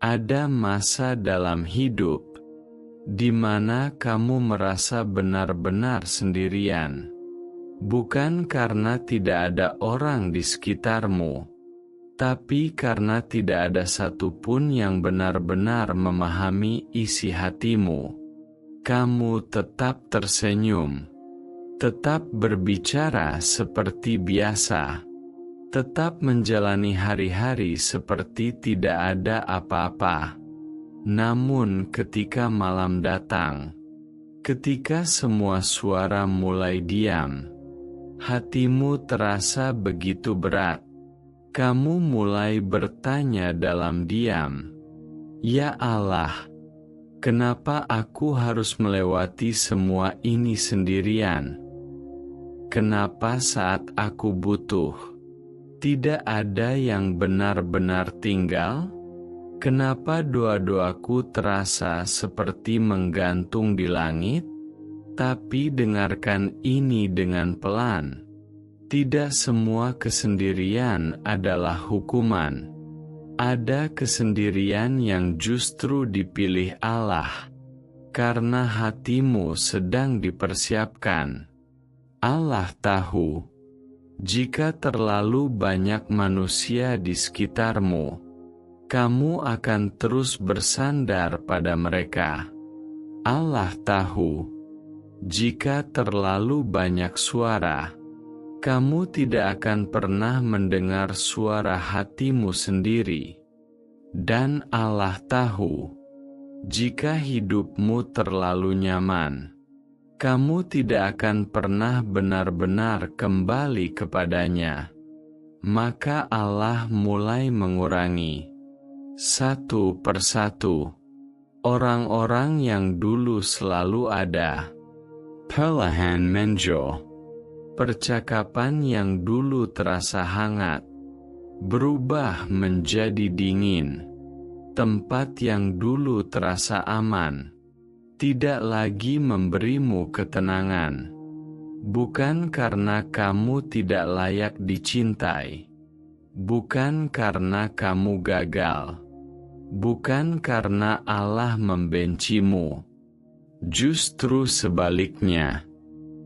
Ada masa dalam hidup di mana kamu merasa benar-benar sendirian. Bukan karena tidak ada orang di sekitarmu, tapi karena tidak ada satupun yang benar-benar memahami isi hatimu. Kamu tetap tersenyum, tetap berbicara seperti biasa, tetap menjalani hari-hari seperti tidak ada apa-apa. Namun ketika malam datang, ketika semua suara mulai diam, hatimu terasa begitu berat. Kamu mulai bertanya dalam diam, "Ya Allah, kenapa aku harus melewati semua ini sendirian? Kenapa saat aku butuh, tidak ada yang benar-benar tinggal? Kenapa doa-doaku terasa seperti menggantung di langit?" Tapi dengarkan ini dengan pelan. Tidak semua kesendirian adalah hukuman. Ada kesendirian yang justru dipilih Allah, karena hatimu sedang dipersiapkan. Allah tahu, jika terlalu banyak manusia di sekitarmu, kamu akan terus bersandar pada mereka. Allah tahu, jika terlalu banyak suara, kamu tidak akan pernah mendengar suara hatimu sendiri. Dan Allah tahu, jika hidupmu terlalu nyaman, kamu tidak akan pernah benar-benar kembali kepadanya. Maka Allah mulai mengurangi, satu persatu, orang-orang yang dulu selalu ada. Perlahan menjauh. Percakapan yang dulu terasa hangat, berubah menjadi dingin. Tempat yang dulu terasa aman, tidak lagi memberimu ketenangan. Bukan karena kamu tidak layak dicintai, bukan karena kamu gagal, bukan karena Allah membencimu. Justru sebaliknya,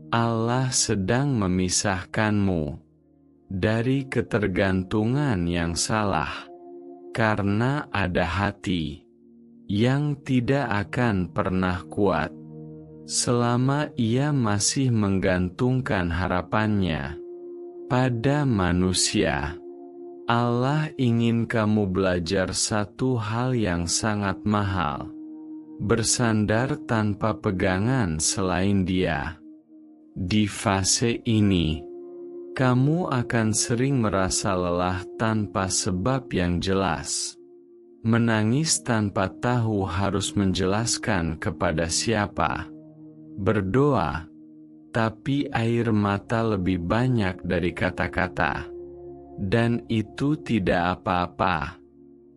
Allah sedang memisahkanmu dari ketergantungan yang salah, karena ada hati yang tidak akan pernah kuat selama ia masih menggantungkan harapannya pada manusia. Allah ingin kamu belajar satu hal yang sangat mahal: bersandar tanpa pegangan selain Dia. Di fase ini, kamu akan sering merasa lelah tanpa sebab yang jelas, menangis tanpa tahu harus menjelaskan kepada siapa, berdoa, tapi air mata lebih banyak dari kata-kata, dan itu tidak apa-apa,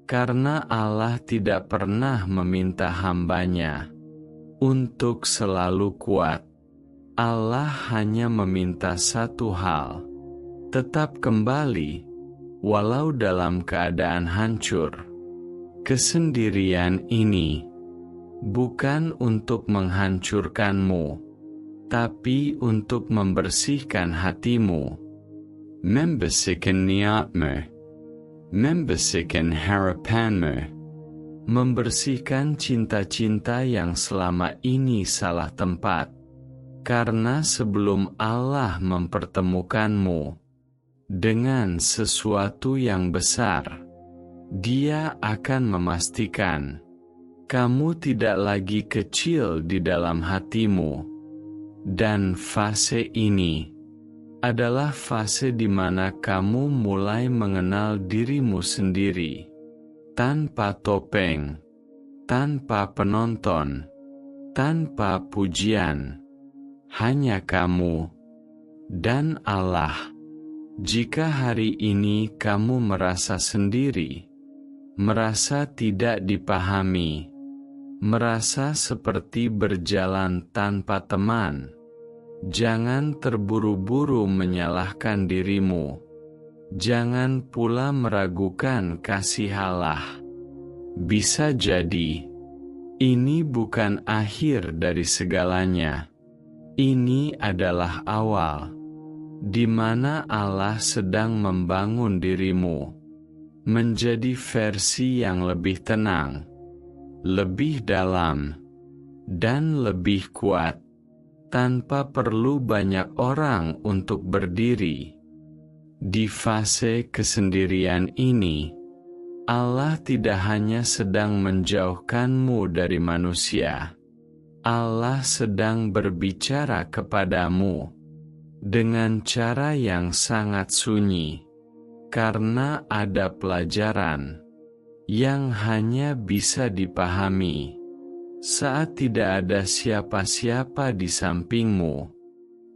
karena Allah tidak pernah meminta hambanya untuk selalu kuat. Allah hanya meminta satu hal: tetap kembali, walau dalam keadaan hancur. Kesendirian ini bukan untuk menghancurkanmu, tapi untuk membersihkan hatimu, membersihkan niatmu, membersihkan harapanmu, membersihkan cinta-cinta yang selama ini salah tempat. Karena sebelum Allah mempertemukanmu dengan sesuatu yang besar, Dia akan memastikan kamu tidak lagi kecil di dalam hatimu. Dan fase ini adalah fase di mana kamu mulai mengenal dirimu sendiri, tanpa topeng, tanpa penonton, tanpa pujian. Hanya kamu dan Allah. Jika hari ini kamu merasa sendiri, merasa tidak dipahami, merasa seperti berjalan tanpa teman, jangan terburu-buru menyalahkan dirimu. Jangan pula meragukan kasih Allah. Bisa jadi ini bukan akhir dari segalanya. Ini adalah awal, di mana Allah sedang membangun dirimu menjadi versi yang lebih tenang, lebih dalam, dan lebih kuat, tanpa perlu banyak orang untuk berdiri. Di fase kesendirian ini, Allah tidak hanya sedang menjauhkanmu dari manusia. Allah sedang berbicara kepadamu dengan cara yang sangat sunyi, karena ada pelajaran yang hanya bisa dipahami saat tidak ada siapa-siapa di sampingmu,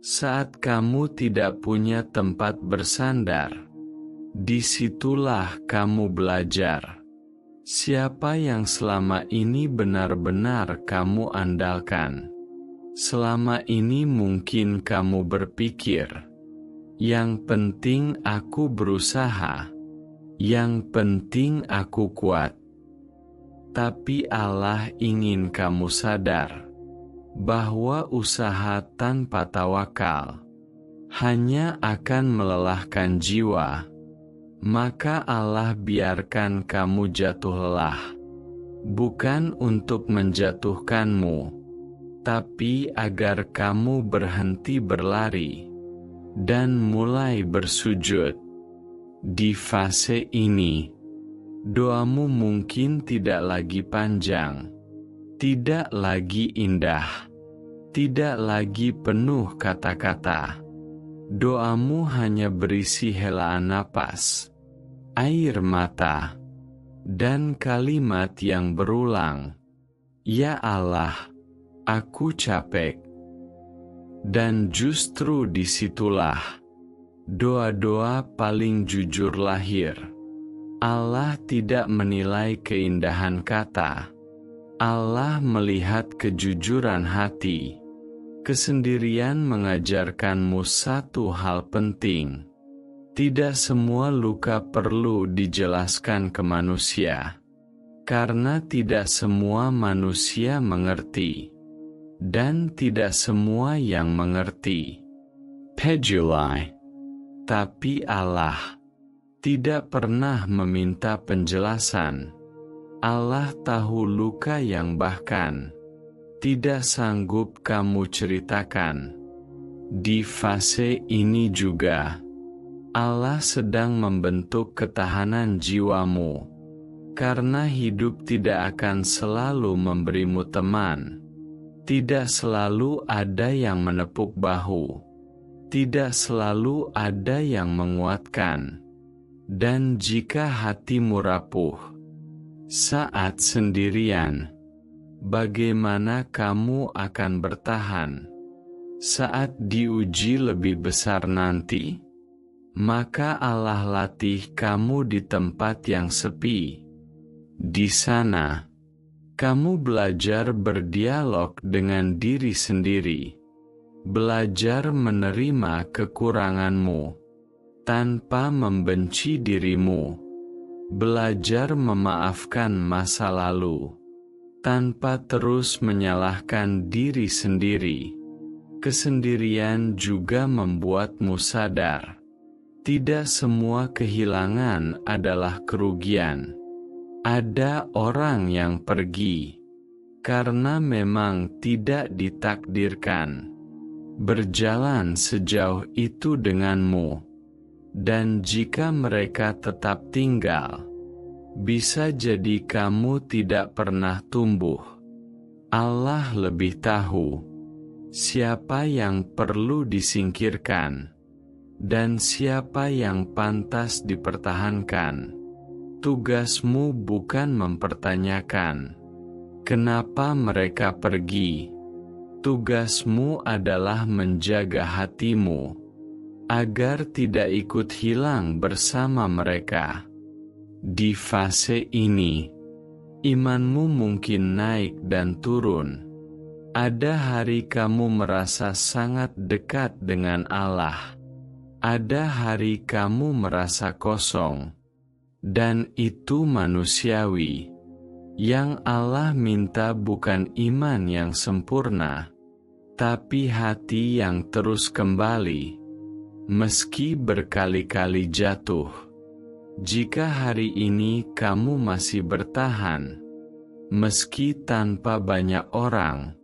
saat kamu tidak punya tempat bersandar. Disitulah kamu belajar siapa yang selama ini benar-benar kamu andalkan. Selama ini mungkin kamu berpikir, yang penting aku berusaha, yang penting aku kuat. Tapi Allah ingin kamu sadar bahwa usaha tanpa tawakal hanya akan melelahkan jiwa. Maka Allah biarkan kamu jatuh lelah, bukan untuk menjatuhkanmu, tapi agar kamu berhenti berlari dan mulai bersujud. Di fase ini, doamu mungkin tidak lagi panjang, tidak lagi indah, tidak lagi penuh kata-kata. Doamu hanya berisi helaan napas, air mata, dan kalimat yang berulang, "Ya Allah, aku capek." Dan justru disitulah doa-doa paling jujur lahir. Allah tidak menilai keindahan kata. Allah melihat kejujuran hati. Kesendirian mengajarkanmu satu hal penting. Tidak semua luka perlu dijelaskan ke manusia, karena tidak semua manusia mengerti, dan tidak semua yang mengerti peduli. Tapi Allah tidak pernah meminta penjelasan. Allah tahu luka yang bahkan tidak sanggup kamu ceritakan. Di fase ini juga, Allah sedang membentuk ketahanan jiwamu, karena hidup tidak akan selalu memberimu teman. Tidak selalu ada yang menepuk bahu. Tidak selalu ada yang menguatkan. Dan jika hatimu rapuh saat sendirian, bagaimana kamu akan bertahan saat diuji lebih besar nanti? Maka Allah latih kamu di tempat yang sepi. Di sana, kamu belajar berdialog dengan diri sendiri, belajar menerima kekuranganmu tanpa membenci dirimu, belajar memaafkan masa lalu tanpa terus menyalahkan diri sendiri. Kesendirian juga membuatmu sadar, tidak semua kehilangan adalah kerugian. Ada orang yang pergi karena memang tidak ditakdirkan berjalan sejauh itu denganmu, dan jika mereka tetap tinggal, bisa jadi kamu tidak pernah tumbuh. Allah lebih tahu siapa yang perlu disingkirkan dan siapa yang pantas dipertahankan. Tugasmu bukan mempertanyakan kenapa mereka pergi. Tugasmu adalah menjaga hatimu agar tidak ikut hilang bersama mereka. Di fase ini, imanmu mungkin naik dan turun. Ada hari kamu merasa sangat dekat dengan Allah. Ada hari kamu merasa kosong. Dan itu manusiawi. Yang Allah minta bukan iman yang sempurna, tapi hati yang terus kembali, meski berkali-kali jatuh. Jika hari ini kamu masih bertahan, meski tanpa banyak orang,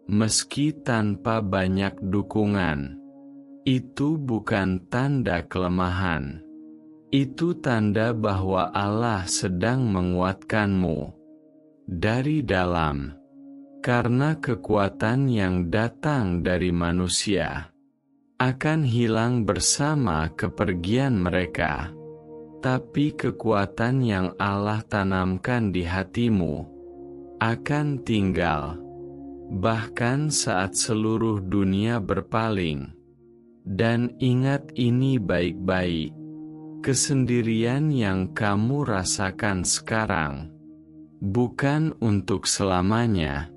meski tanpa banyak dukungan, itu bukan tanda kelemahan. Itu tanda bahwa Allah sedang menguatkanmu dari dalam, karena kekuatan yang datang dari manusia akan hilang bersama kepergian mereka. Tapi kekuatan yang Allah tanamkan di hatimu akan tinggal, bahkan saat seluruh dunia berpaling. Dan ingat ini baik-baik, kesendirian yang kamu rasakan sekarang bukan untuk selamanya.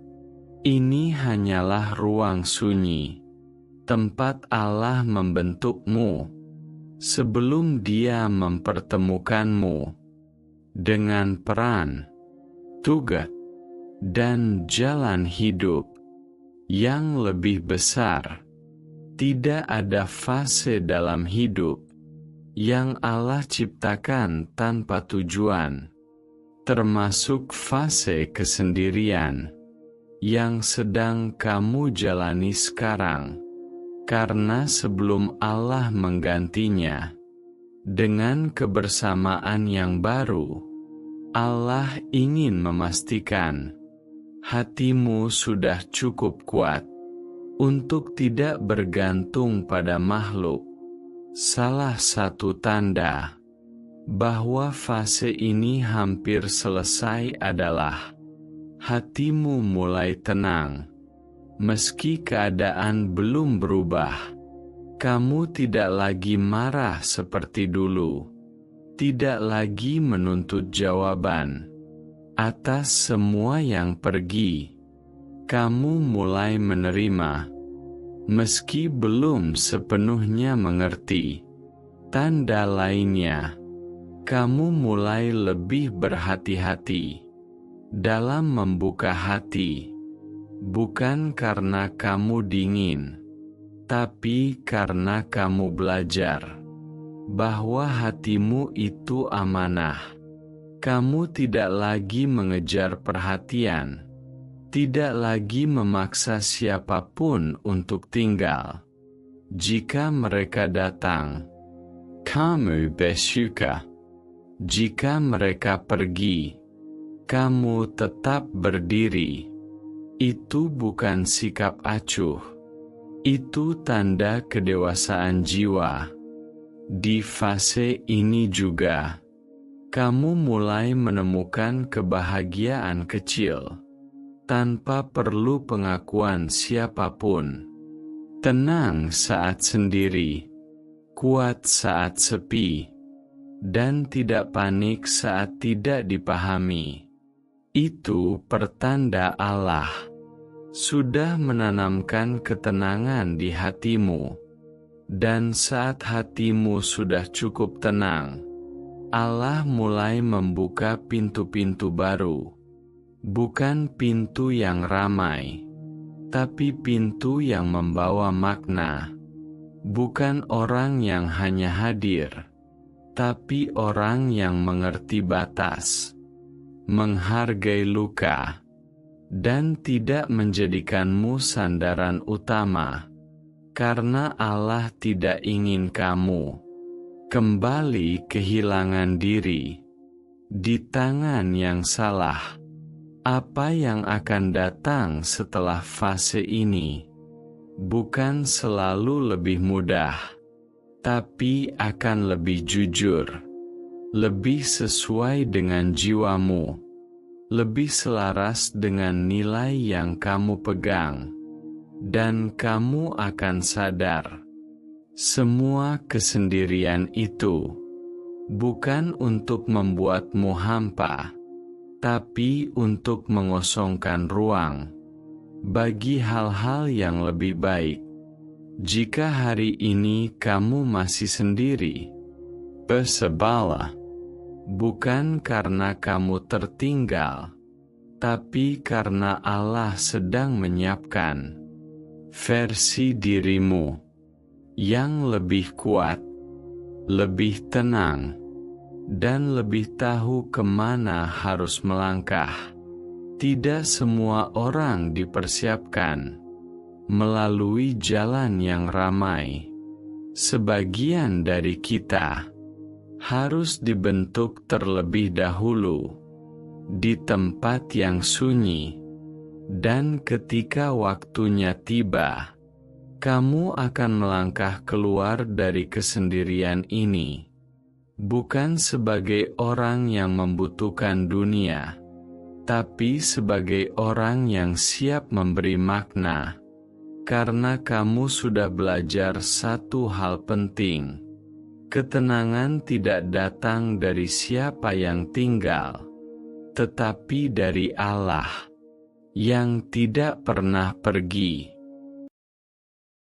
Ini hanyalah ruang sunyi, tempat Allah membentukmu sebelum Dia mempertemukanmu dengan peran, tugas, dan jalan hidup yang lebih besar. Tidak ada fase dalam hidup yang Allah ciptakan tanpa tujuan, termasuk fase kesendirian yang sedang kamu jalani sekarang. Karena sebelum Allah menggantinya dengan kebersamaan yang baru, Allah ingin memastikan hatimu sudah cukup kuat untuk tidak bergantung pada makhluk. Salah satu tanda bahwa fase ini hampir selesai adalah hatimu mulai tenang. Meski keadaan belum berubah, kamu tidak lagi marah seperti dulu, tidak lagi menuntut jawaban atas semua yang pergi. Kamu mulai menerima, meski belum sepenuhnya mengerti. Tanda lainnya, kamu mulai lebih berhati-hati dalam membuka hati. Bukan karena kamu dingin, tapi karena kamu belajar bahwa hatimu itu amanah. Kamu tidak lagi mengejar perhatian, tidak lagi memaksa siapapun untuk tinggal. Jika mereka datang, kamu bersyukur. Jika mereka pergi, kamu tetap berdiri. Itu bukan sikap acuh, itu tanda kedewasaan jiwa. Di fase ini juga, kamu mulai menemukan kebahagiaan kecil, tanpa perlu pengakuan siapapun. Tenang saat sendiri, kuat saat sepi, dan tidak panik saat tidak dipahami. Itu pertanda Allah sudah menanamkan ketenangan di hatimu. Dan saat hatimu sudah cukup tenang, Allah mulai membuka pintu-pintu baru. Bukan pintu yang ramai, tapi pintu yang membawa makna. Bukan orang yang hanya hadir, tapi orang yang mengerti batas, menghargai luka, dan tidak menjadikanmu sandaran utama, karena Allah tidak ingin kamu kembali kehilangan diri di tangan yang salah. Apa yang akan datang setelah fase ini bukan selalu lebih mudah, tapi akan lebih jujur, lebih sesuai dengan jiwamu, lebih selaras dengan nilai yang kamu pegang, dan kamu akan sadar, semua kesendirian itu bukan untuk membuatmu hampa, tapi untuk mengosongkan ruang bagi hal-hal yang lebih baik. Jika hari ini kamu masih sendiri, bersabarlah. Bukan karena kamu tertinggal, tapi karena Allah sedang menyiapkan versi dirimu yang lebih kuat, lebih tenang, dan lebih tahu kemana harus melangkah. Tidak semua orang dipersiapkan melalui jalan yang ramai. Sebagian dari kita harus dibentuk terlebih dahulu di tempat yang sunyi, dan ketika waktunya tiba, kamu akan melangkah keluar dari kesendirian ini, bukan sebagai orang yang membutuhkan dunia, tapi sebagai orang yang siap memberi makna, karena kamu sudah belajar satu hal penting. Ketenangan tidak datang dari siapa yang tinggal, tetapi dari Allah yang tidak pernah pergi.